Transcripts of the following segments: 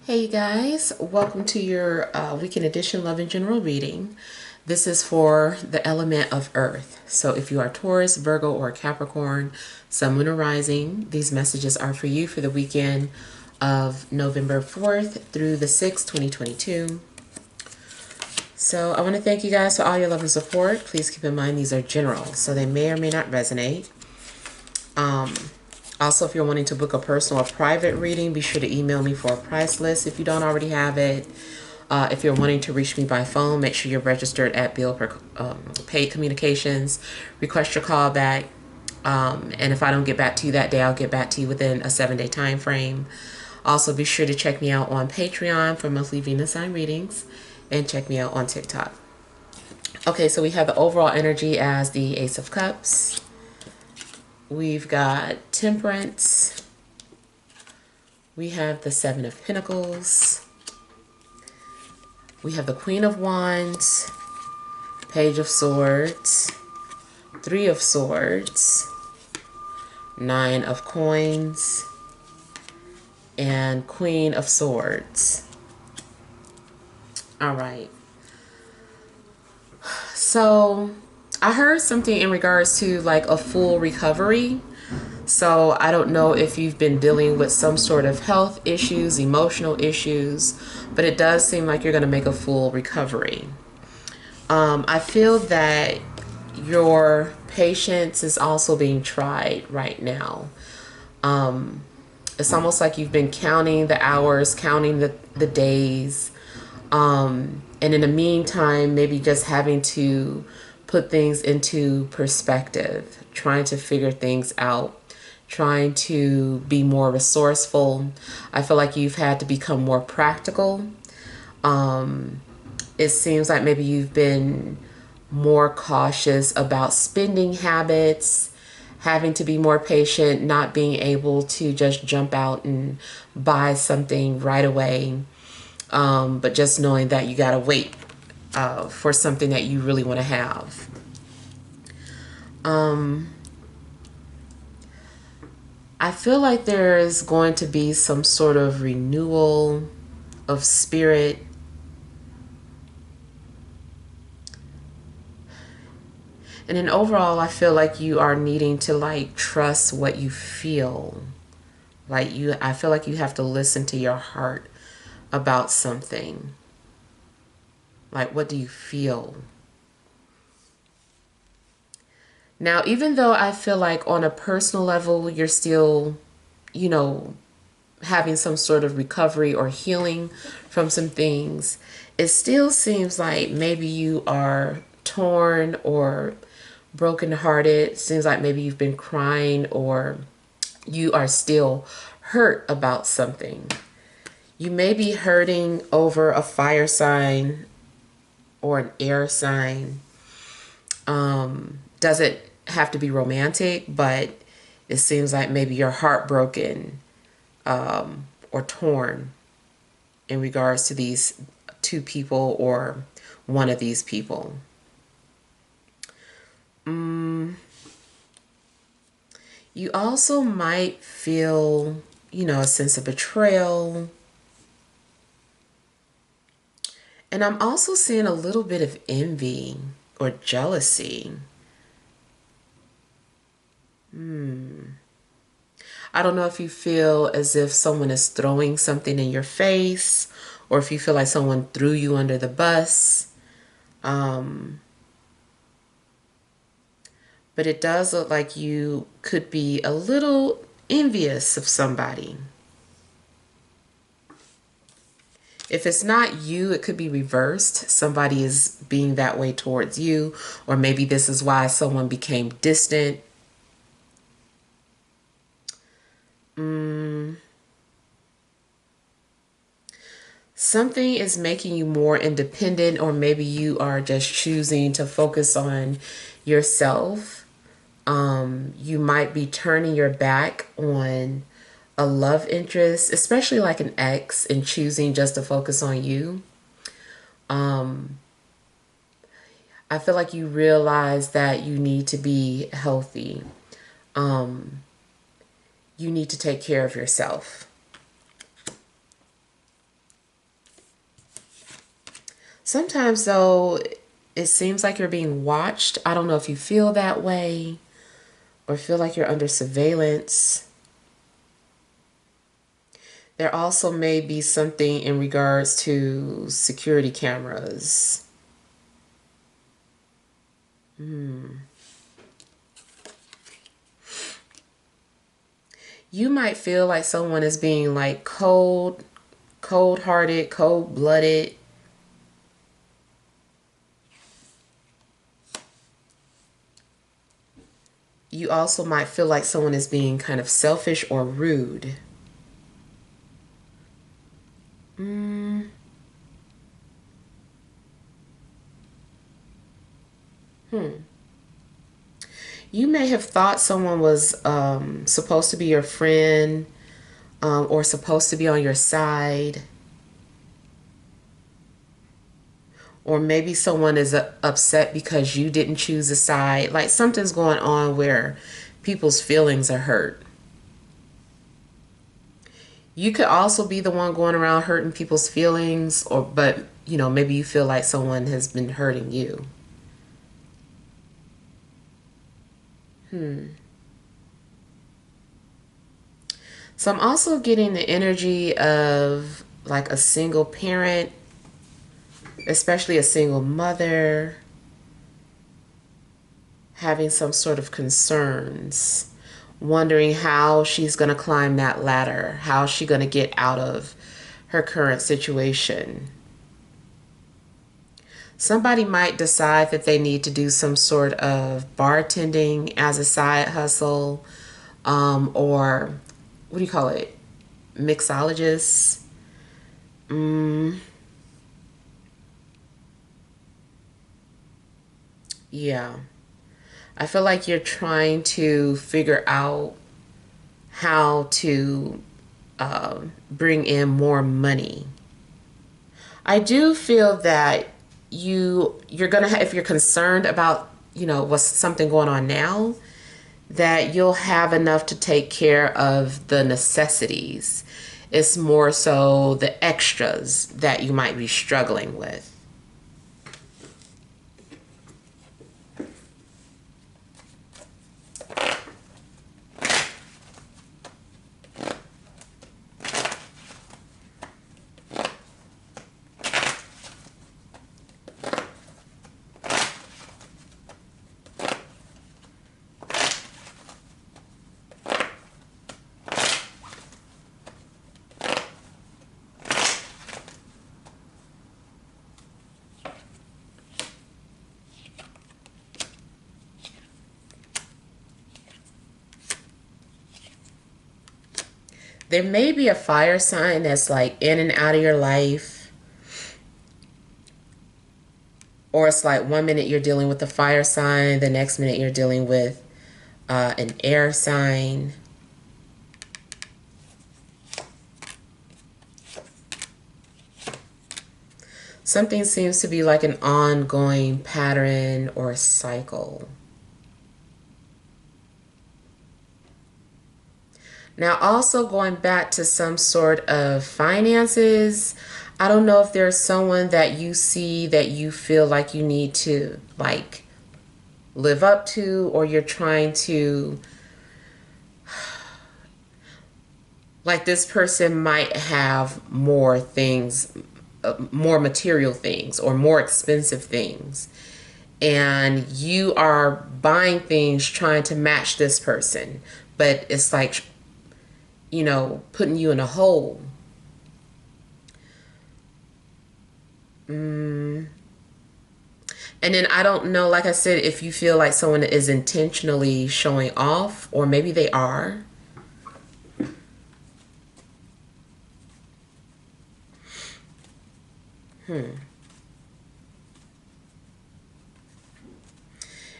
Hey you guys, welcome to your weekend edition Love and General reading. This is for the element of Earth. So if you are Taurus, Virgo, or Capricorn, Sun, Moon, or Rising, these messages are for you for the weekend of November 4th through the 6th, 2022. So I want to thank you guys for all your love and support. Please keep in mind these are general, so they may or may not resonate. Also, if you're wanting to book a personal or private reading, be sure to email me for a price list if you don't already have it. If you're wanting to reach me by phone, make sure you're registered at Bill per Paid Communications. Request your callback. And if I don't get back to you that day, I'll get back to you within a 7-day time frame. Also, be sure to check me out on Patreon for monthly Venus sign readings and check me out on TikTok. Okay, so we have the overall energy as the Ace of Cups. We've got Temperance. We have the Seven of Pentacles. We have the Queen of Wands, Page of Swords, Three of Swords, Nine of Coins, and Queen of Swords. All right. So I heard something in regards to like a full recovery. So I don't know if you've been dealing with some sort of health issues, emotional issues, but it does seem like you're going to make a full recovery. I feel that your patience is also being tried right now. It's almost like you've been counting the hours, counting the days. And in the meantime, maybe just having to put things into perspective, trying to figure things out, trying to be more resourceful. I feel like you've had to become more practical. It seems like maybe you've been more cautious about spending habits, having to be more patient, not being able to just jump out and buy something right away. But just knowing that you gotta wait for something that you really want to have. I feel like there's going to be some sort of renewal of spirit. And then overall, I feel like you are needing to like trust what you feel. I feel like you have to listen to your heart about something. Like, what do you feel? Now, even though I feel like on a personal level, you're still, having some sort of recovery or healing from some things, it still seems like maybe you are torn or brokenhearted. It seems like maybe you've been crying or you are still hurt about something. You may be hurting over a fire sign or an air sign. Doesn't have to be romantic, but it seems like maybe you're heartbroken or torn in regards to these two people or one of these people. You also might feel, a sense of betrayal. And I'm also seeing a little bit of envy or jealousy. I don't know if you feel as if someone is throwing something in your face or if you feel like someone threw you under the bus. But it does look like you could be a little envious of somebody. If it's not you, it could be reversed. Somebody is being that way towards you, or maybe this is why someone became distant. Something is making you more independent, or maybe you are just choosing to focus on yourself. You might be turning your back on a love interest, especially like an ex, and choosing just to focus on you. I feel like you realize that you need to be healthy. You need to take care of yourself. Sometimes, though, it seems like you're being watched. I don't know if you feel that way or feel like you're under surveillance. There also may be something in regards to security cameras. You might feel like someone is being like cold-hearted, cold-blooded. You also might feel like someone is being kind of selfish or rude. You may have thought someone was supposed to be your friend, or supposed to be on your side. Or maybe someone is upset because you didn't choose a side. Like something's going on where people's feelings are hurt. You could also be the one going around hurting people's feelings, but maybe you feel like someone has been hurting you. So I'm also getting the energy of like a single parent, especially a single mother, having some sort of concerns, wondering how she's going to climb that ladder, how she's going to get out of her current situation. Somebody might decide that they need to do some sort of bartending as a side hustle, or what do you call it? Mixologist. Yeah. I feel like you're trying to figure out how to bring in more money. I do feel that you're gonna if you're concerned about what's something going on now, that you'll have enough to take care of the necessities. It's more so the extras that you might be struggling with. There may be a fire sign that's like in and out of your life. Or it's like 1 minute you're dealing with the fire sign, the next minute you're dealing with an air sign. Something seems to be like an ongoing pattern or cycle. Now, also going back to some sort of finances, I don't know if there's someone that you see that you feel like you need to like live up to, or you're trying to, like this person might have more things, more material things or more expensive things. And you are buying things trying to match this person, but it's like, putting you in a hole. And then I don't know, like I said, if you feel like someone is intentionally showing off, or maybe they are. In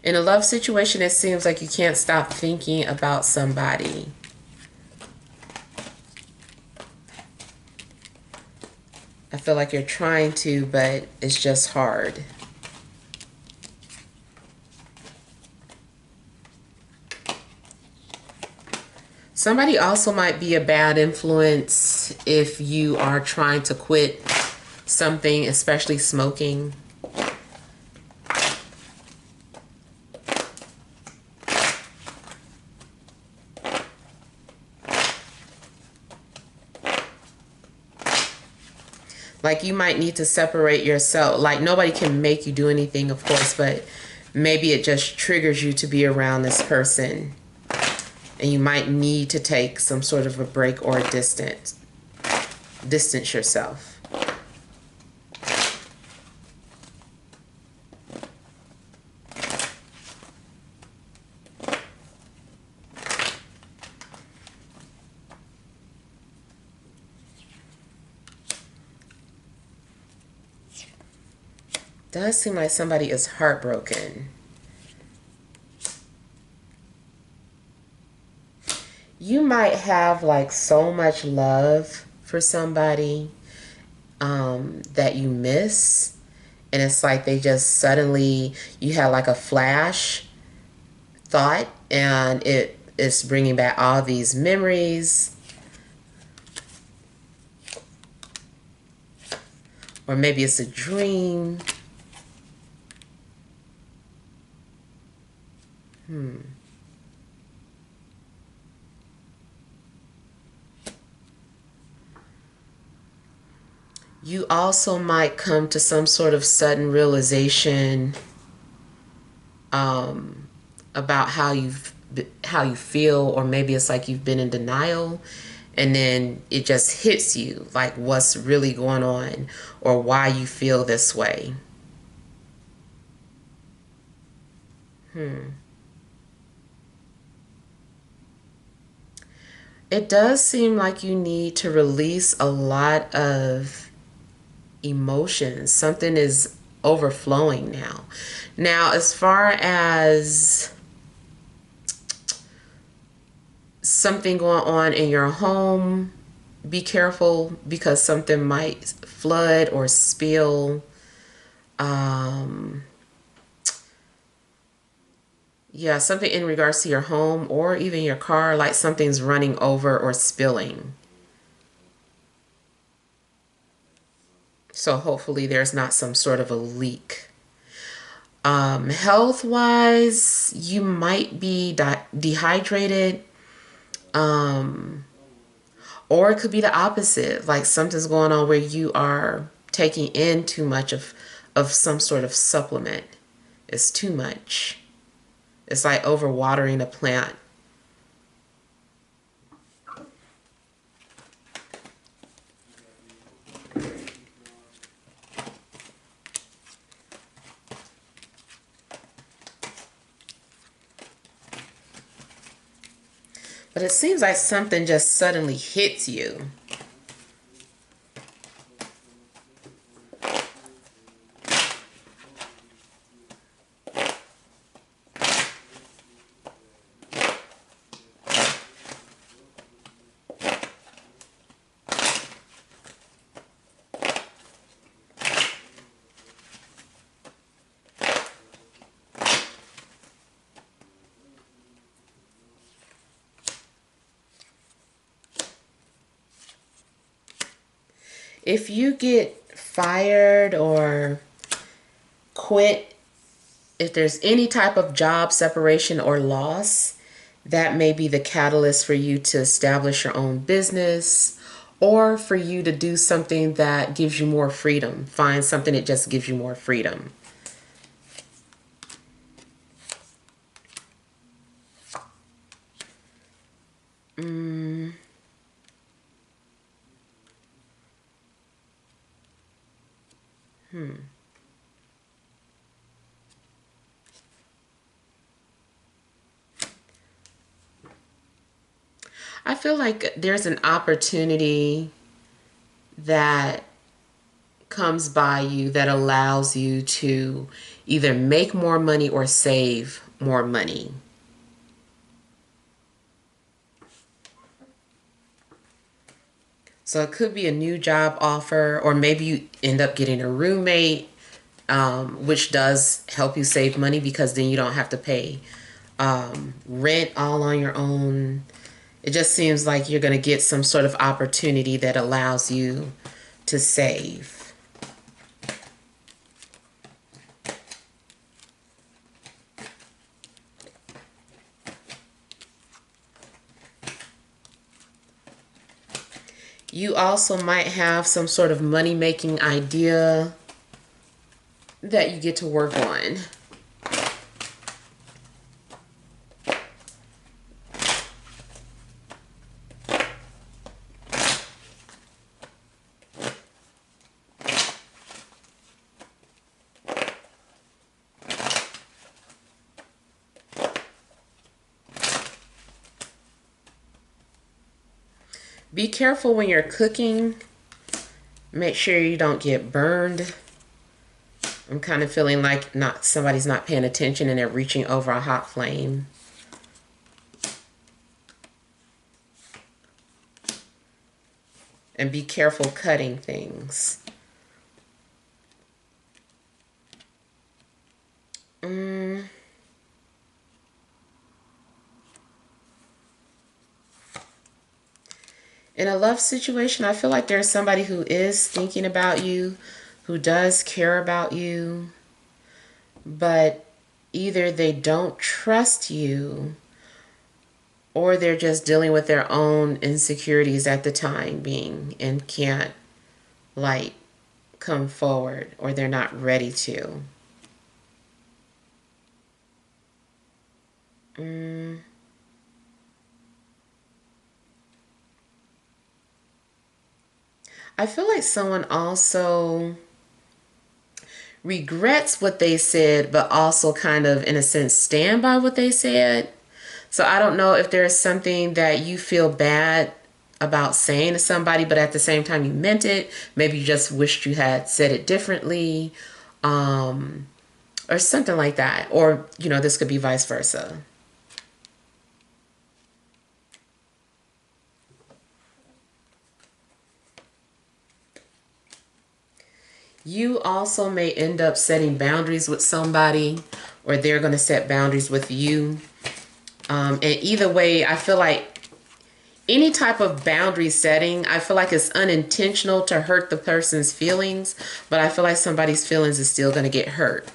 a love situation, it seems like you can't stop thinking about somebody. I feel like you're trying to, but it's just hard. Somebody also might be a bad influence if you are trying to quit something, especially smoking. Like you might need to separate yourself. Like nobody can make you do anything, of course, but maybe it just triggers you to be around this person. And you might need to take some sort of a break or a distance yourself. Does seem like somebody is heartbroken. You might have like so much love for somebody that you miss, and it's like they just suddenly, you had like a flash thought and it is bringing back all these memories. Or maybe it's a dream. You also might come to some sort of sudden realization about how you feel, or maybe it's like you've been in denial, and then it just hits you like what's really going on or why you feel this way. It does seem like you need to release a lot of emotions. Something is overflowing now. Now, as far as something going on in your home, be careful because something might flood or spill. Yeah, something in regards to your home or even your car, like something's running over or spilling. So hopefully there's not some sort of a leak. Health-wise, you might be dehydrated. Or it could be the opposite. Like something's going on where you are taking in too much of some sort of supplement. It's too much. It's like overwatering a plant. But it seems like something just suddenly hits you. If you get fired or quit, if there's any type of job separation or loss, that may be the catalyst for you to establish your own business or for you to do something that gives you more freedom. Find something that just gives you more freedom. I feel like there's an opportunity that comes by you that allows you to either make more money or save more money. So it could be a new job offer, or maybe you end up getting a roommate, which does help you save money because then you don't have to pay rent all on your own. It just seems like you're going to get some sort of opportunity that allows you to save. You also might have some sort of money-making idea that you get to work on. Be careful when you're cooking. Make sure you don't get burned. I'm kind of feeling like somebody's not paying attention and they're reaching over a hot flame. And be careful cutting things. In a love situation, I feel like there's somebody who is thinking about you, who does care about you, but either they don't trust you or they're just dealing with their own insecurities at the time being and can't, like, come forward, or they're not ready to. I feel like someone also regrets what they said, but also kind of, in a sense, stand by what they said. So I don't know if there's something that you feel bad about saying to somebody, but at the same time you meant it. Maybe you just wished you had said it differently, or something like that. Or, you know, this could be vice versa. You also may end up setting boundaries with somebody, or they're going to set boundaries with you. And either way, I feel like any type of boundary setting, I feel like it's unintentional to hurt the person's feelings, but I feel like somebody's feelings is still going to get hurt.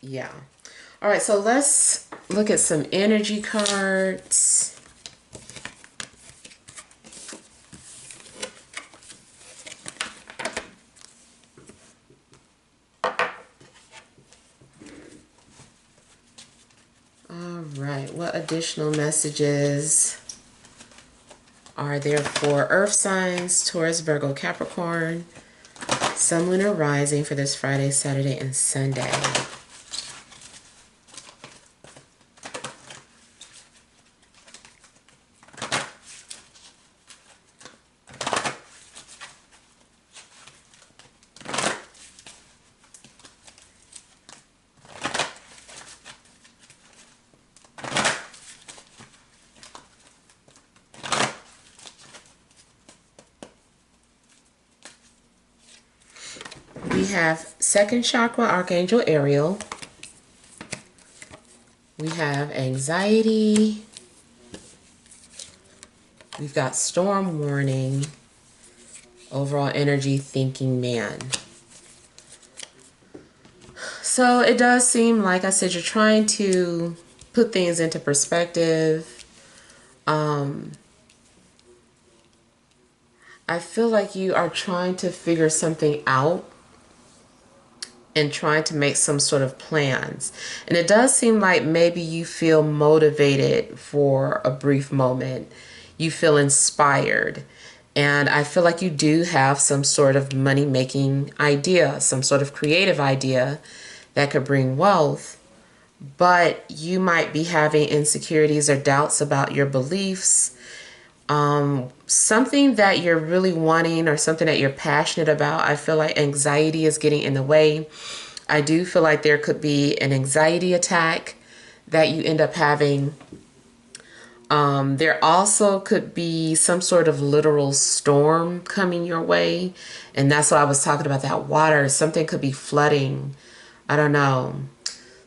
Yeah. All right, so let's look at some energy cards. Right, what additional messages are there for Earth signs, Taurus, Virgo, Capricorn, Sun, Lunar, Rising for this Friday, Saturday, and Sunday? We have second chakra, Archangel Ariel. We have anxiety. We've got storm warning. Overall energy, thinking man. So it does seem like I said, you're trying to put things into perspective. I feel like you are trying to figure something out and trying to make some sort of plans. And it does seem like maybe you feel motivated for a brief moment. You feel inspired. And I feel like you do have some sort of money-making idea, some sort of creative idea that could bring wealth. But you might be having insecurities or doubts about your beliefs. Something that you're really wanting or something that you're passionate about. I feel like anxiety is getting in the way. I do feel like there could be an anxiety attack that you end up having. There also could be some sort of literal storm coming your way. And that's why I was talking about that water. Something could be flooding. I don't know.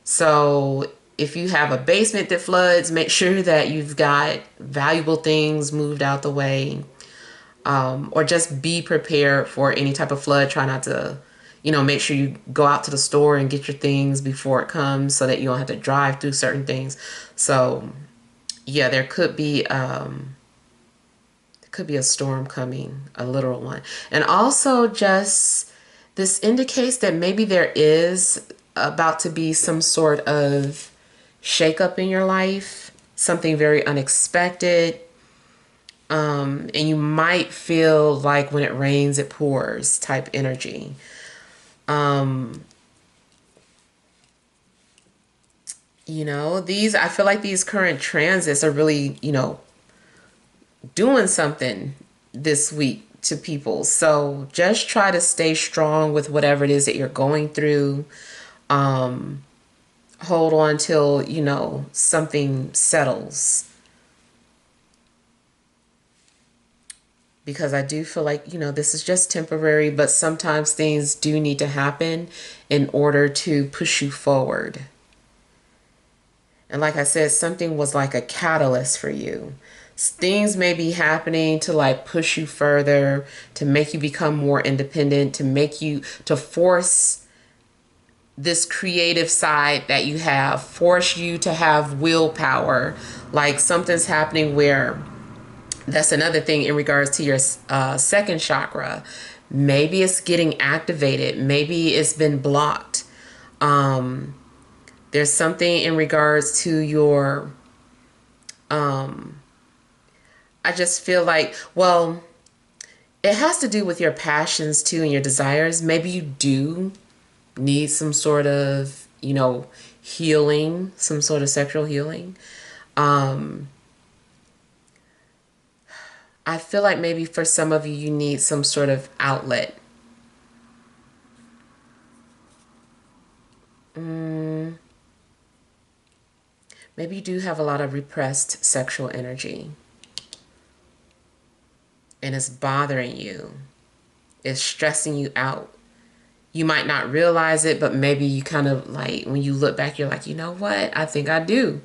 So if you have a basement that floods, make sure that you've got valuable things moved out the way. Or just be prepared for any type of flood. Try not to, you know, make sure you go out to the store and get your things before it comes so that you don't have to drive through certain things. So yeah, there could be a storm coming, a literal one. And also just this indicates that maybe there is about to be some sort of shakeup in your life, something very unexpected. And you might feel like when it rains, it pours type energy. You know, I feel like these current transits are really, you know, doing something this week to people. So just try to stay strong with whatever it is that you're going through. Hold on till, you know, something settles. Because I do feel like, you know, this is just temporary, but sometimes things do need to happen in order to push you forward. And like I said, something was like a catalyst for you. Things may be happening to like push you further, to make you become more independent, to force this creative side that you have, force you to have willpower. Like something's happening where, that's another thing in regards to your second chakra. Maybe it's getting activated. Maybe it's been blocked. There's something in regards to your, I just feel like, well, it has to do with your passions too and your desires. Maybe you do need some sort of, you know, healing, some sort of sexual healing. I feel like maybe for some of you, you need some sort of outlet. Maybe you do have a lot of repressed sexual energy and it's bothering you. It's stressing you out. You might not realize it, but maybe you kind of like, when you look back, you're like, you know what? I think I do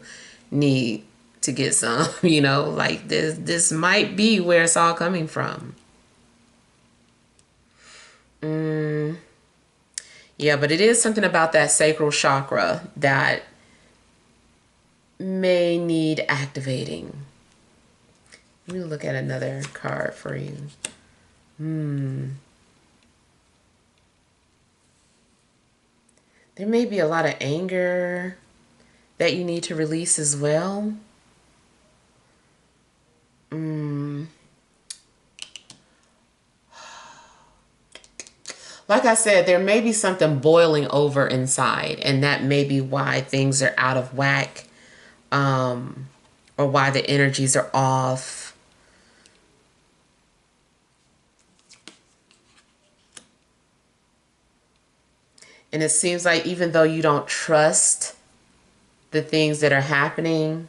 need to get some, you know, like this might be where it's all coming from. Yeah, but it is something about that sacral chakra that may need activating. Let me look at another card for you. There may be a lot of anger that you need to release as well. Like I said, there may be something boiling over inside, and that may be why things are out of whack, or why the energies are off. And it seems like even though you don't trust the things that are happening,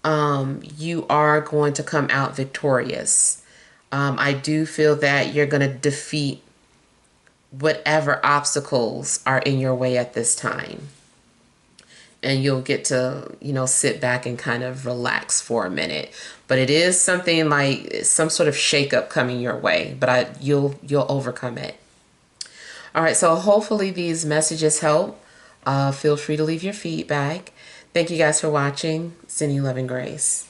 you are going to come out victorious. I do feel that you're going to defeat whatever obstacles are in your way at this time. And you'll get to, you know, sit back and kind of relax for a minute. But it is something like some sort of shakeup coming your way, but you'll overcome it. All right, so hopefully these messages help. Feel free to leave your feedback. Thank you guys for watching. Sending you love and grace.